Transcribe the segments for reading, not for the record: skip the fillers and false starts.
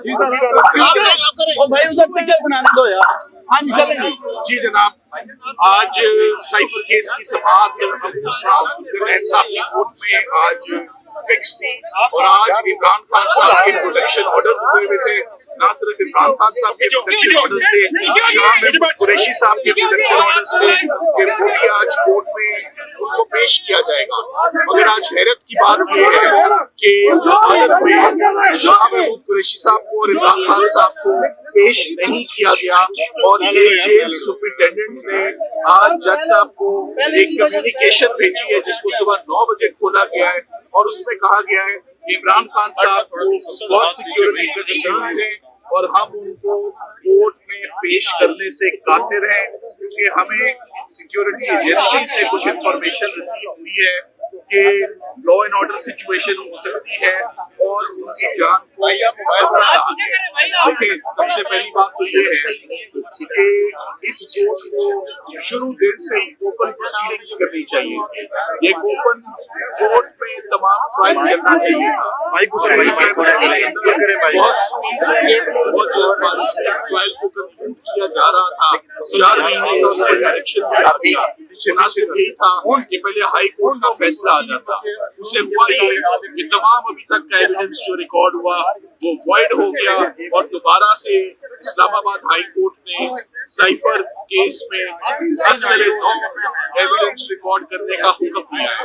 भाई उधर टिकट बनाने दो यार। हाँ जी चलेंगे। जी जनाब, आज साइफर केस की समाअत साहब की कोर्ट में आज फिक्स थी और आज इमरान खान साहब के प्रोटेक्शन ऑर्डर हुए हुए थे। ना सिर्फ इमरान खान साहब के प्रोटेक्शन ऑर्डर्स थे, शाह महमूद कुरैशी साहब के प्रोटेक्शन ऑर्डर्स थे कि वो भी आज कोर्ट में उनको पेश किया जाएगा। मगर आज हैरत की बात यह है कि अदालत में शाह महमूद कुरैशी साहब को और इमरान खान साहब को पेश नहीं किया गया और ये जेल सुपरिटेंडेंट ने आज जज साहब को एक कम्युनिकेशन भेजी है जिसको सुबह 9 बजे खोला गया है और उसमें कहा गया है कि इमरान खान साहब को बहुत सिक्योरिटी कंसर्न्स हैं और हम उनको कोर्ट में पेश करने से कासिर हैं क्योंकि हमें सिक्योरिटी एजेंसी से कुछ इंफॉर्मेशन रिसीव हुई है कि लॉ एंड ऑर्डर सिचुएशन हो सकती है और उनकी जान को खतरा है। देखिए, सबसे पहली बात तो ये है कि इस कोर्ट को शुरू दिन से ही ओपन प्रोसीडिंग्स करनी चाहिए। ये ओपन कोर्ट में तमाम ट्रायल चलना चाहिए था। बहुत स्पीड में बहुत जल्दबाजी में ट्रायल को कंक्लूड किया जा रहा था। 4 महीने का उसका डायरेक्शन कर दिया। मुनासिब यही था कि पहले हाई कोर्ट का फैसला आ जाता। उससे हुआ ये कि तमाम अभी तक का एविडेंस जो रिकॉर्ड हुआ वो वॉइड हो गया और दोबारा से इस्लामाबाद हाई कोर्ट ने साइफर केस में एविडेंस रिकॉर्ड करने का हुक्म दिया है।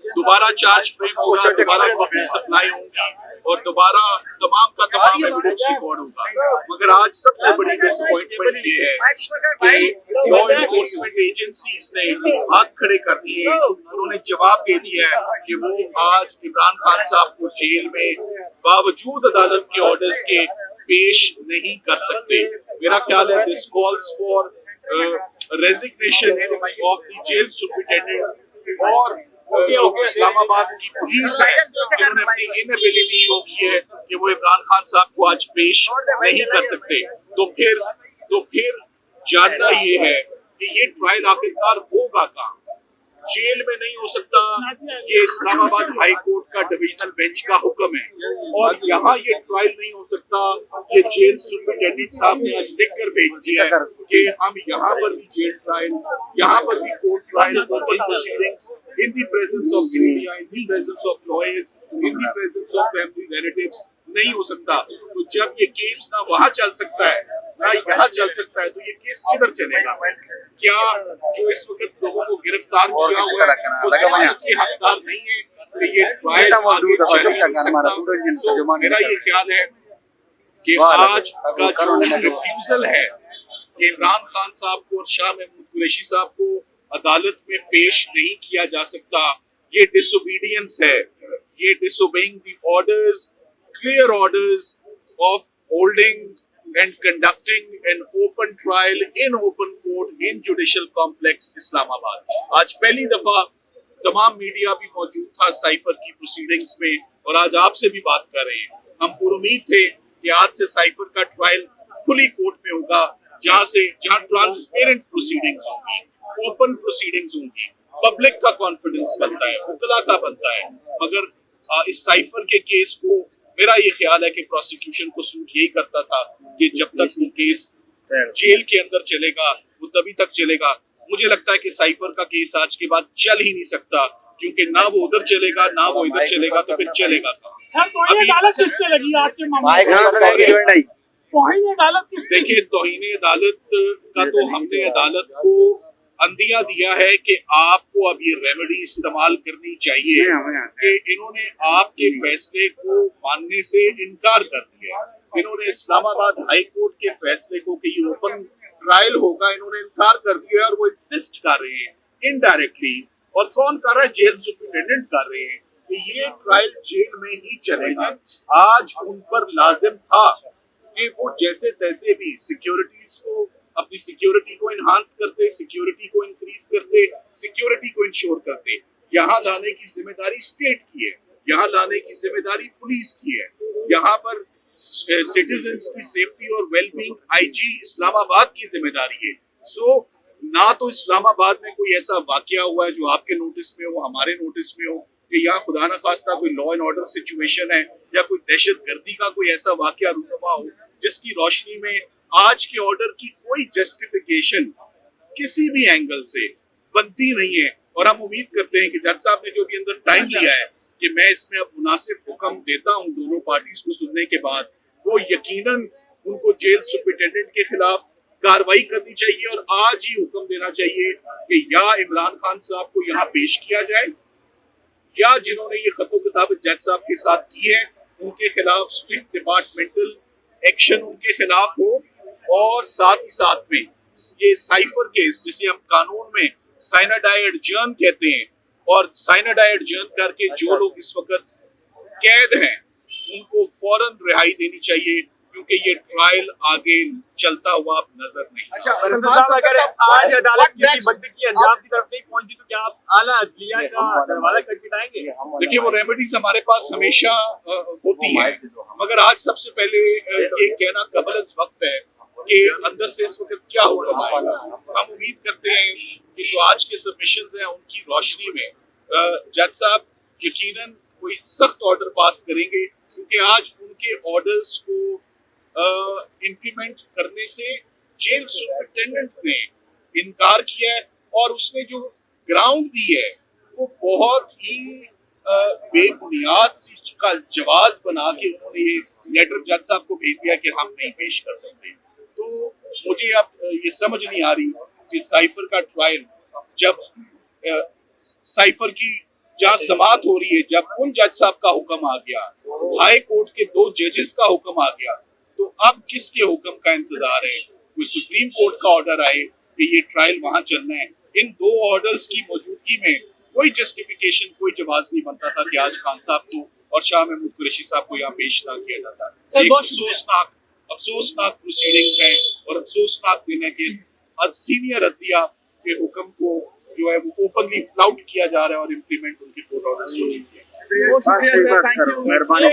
दोबारा चार्ज फ्रेम होगा, दोबारा कॉपी सप्लाई होंगी और दोबारा तमाम का तमाम एविडेंस रिकॉर्ड होगा। मगर आज सबसे बड़ी डिसअपॉइंटमेंट ये है कि लॉ एनफोर्समेंट एजेंसीज ने हाथ खड़े कर दिए। उन्होंने जवाब दे दिया है कि वो आज इमरान खान साहब को जेल में बावजूद अदालत के ऑर्डर्स के पेश नहीं कर सकते। मेरा ख्याल है this calls for resignation of the jail superintendent और जो इस्लामाबाद की पुलिस है जिन्होंने अपनी इनएबिलिटी शो की है कि वो इमरान खान साहब को आज पेश नहीं कर सकते। तो फिर जानना ये है कि ये ट्रायल आखिरकार होगा कहाँ? जेल में नहीं हो सकता। ये इस्लामाबाद हाई कोर्ट का डिविजनल बेंच का हुक्म है और यहाँ ये ट्रायल नहीं हो सकता। ये जेल सुपरिटेंडेंट साहब ने आज लिख कर भेज दिया है कि हम यहाँ पर भी जेल ट्रायल, यहाँ पर भी court trial, open proceedings in the presence of media, in the presence of lawyers, in the presence of family relatives नहीं हो सकता। तो जब ये केस ना वहाँ चल सकता है ना यहाँ चल सकता है तो ये केस किधर चलेगा? क्या जो इस वक्त लोगों को गिरफ्तार किया हुआ है वो जमानत के हकदार नहीं है? तो ये ट्रायल आगे चल नहीं सकता। तो मेरा ये ख्याल है कि आज का जो रिफ्यूजल है कि इमरान खान साहब को और शाह महमूद कुरैशी साहब को अदालत में पेश नहीं किया जा सकता, ये डिसोबीडियंस है। ये disobeying the orders, clear orders of holding and conducting an open trial in open court in judicial complex Islamabad. आज पहली दफा तमाम मीडिया भी मौजूद था साइफर की प्रोसीडिंग्स में और आज आपसे भी बात कर रहे हैं। हम पूरी थे कि आज से साइफर का ट्रायल खुली कोर्ट में होगा जहां ट्रांसपेरेंट प्रोसीडिंग्स होंगी, ओपन प्रोसीडिंग्स होंगी, पब्लिक का कॉन्फिडेंस बनता है, वकला का बनता है। मगर इस साइफर के केस को मेरा ये ख्याल है कि प्रोसिक्यूशन को सूट यही करता था कि जब तक वो केस जेल के अंदर चलेगा वो तभी तक चलेगा। मुझे लगता है कि साइफर का केस आज के बाद चल ही नहीं सकता क्योंकि ना वो उधर चलेगा ना वो इधर चलेगा तो फिर चलेगा देखिए, तौहीन अदालत का तो हमने अदालत को अंदिया दिया है कि आपको अब ये रेमेडी इस्तेमाल करनी चाहिए कि इन्होंने आपके फैसले को मानने से इनकार कर दिया। इन्होंने इस्लामाबाद हाई कोर्ट के फैसले को कि ये ओपन ट्रायल होगा इन्होंने इनकार कर दिया और वो इंसिस्ट कर रहे हैं इनडायरेक्टली। और कौन कर रहा है? जेल सुपरिटेंडेंट कर रहे हैं कि ये ट्रायल जेल में ही चलेगा। आज उन पर लाजिम था कि वो जैसे तैसे भी सिक्योरिटीज को अपनी सिक्योरिटी को इनहांस करते, सिक्योरिटी को इंक्रीज करते, सिक्योरिटी को इंश्योर करते। यहाँ लाने की जिम्मेदारी स्टेट की है, यहाँ लाने की जिम्मेदारी पुलिस की है। यहाँ पर सिटीजन्स की सेफ्टी और वेलबींग आईजी इस्लामाबाद की जिम्मेदारी है। सो ना तो इस्लामाबाद में कोई ऐसा वाकया हुआ है जो आपके नोटिस में हो, हमारे नोटिस में हो, कि यहाँ खुदा न खास्ता कोई लॉ एंड ऑर्डर सिचुएशन है या कोई दहशत गर्दी का कोई ऐसा वाकया रूनुमा हो जिसकी रोशनी में आज के ऑर्डर की कोई जस्टिफिकेशन किसी भी एंगल से बनती नहीं है। और हम उम्मीद करते हैं कि जज साहब ने जो भी अंदर टाइम लिया है कि मैं इसमें अब मुनासिब हुक्म देता हूँ दोनों पार्टीज को सुनने के बाद, वो यकीनन उनको जेल सुपरिटेंडेंट के खिलाफ कार्रवाई करनी चाहिए और आज ही हुक्म देना चाहिए कि या इमरान खान साहब को यहाँ पेश किया जाए या जिन्होंने ये खतो किताबत जज साहब के साथ की है उनके खिलाफ स्ट्रिक्ट डिपार्टमेंटल एक्शन उनके खिलाफ हो। और साथ ही साथ में ये साइफर केस जिसे हम कानून में साइनाडाई एडजर्न कहते हैं और साइनाडाई एडजर्न करके जो लोग इस वक्त कैद हैं उनको फौरन रिहाई देनी चाहिए क्योंकि ये ट्रायल आगे चलता हुआ नजर नहीं। अच्छा, अगर आज अदालत किसी बंदे की अंजाम की तरफ नहीं पहुंची तो क्या आप आला अदलिया का दरवाजा खटखटाएंगे? देखिए वो रेमेडीज हमारे पास हमेशा होती है, मगर आज सबसे पहले ये कहना कबल अज़ वक्त है कि अंदर से इस वक्त क्या हुक्म आएगा। हम उम्मीद करते हैं कि जो आज के सबमिशंस हैं उनकी रोशनी में जज साहब यकीनन कोई सख्त ऑर्डर पास करेंगे क्योंकि आज उनके ऑर्डर्स को इम्प्लीमेंट करने से जेल सुपरिटेंडेंट ने इनकार किया है और उसने जो ग्राउंड दी है वो बहुत ही बेबुनियाद सी का जवाब बना के उन्होंने ये लेटर जज साहब को भेज दिया कि हम नहीं पेश कर सकते। तो मुझे अब ये समझ नहीं आ रही कि साइफर का ट्रायल जब साइफर की जहाँ समाअत हो रही है, जब उन जज साहब का हुक्म आ गया, हाई कोर्ट के 2 जजेस का हुक्म आ गया, तो अब किसके हुक्म का इंतजार है? कोई सुप्रीम कोर्ट का ऑर्डर आए कि ये ट्रायल वहां चलना है। इन 2 ऑर्डर्स की मौजूदगी में कोई जस्टिफिकेशन, कोई जवाब नहीं बनता था कि आज खान साहब को और शाह महमूद कुरैशी साहब को यहाँ पेश ना किया जाता। अफसोसनाक प्रोसीडिंग्स हैं और अफसोसनाक दिन है कि आज सीनियर अदलिया के हुक्म को जो है वो ओपनली फ्लाउट किया जा रहा है और इम्प्लीमेंट उनके कोर्ट ऑर्डर्स को नहीं किया। बहुत शुक्रिया सर, थैंक यू, मेहरबानी।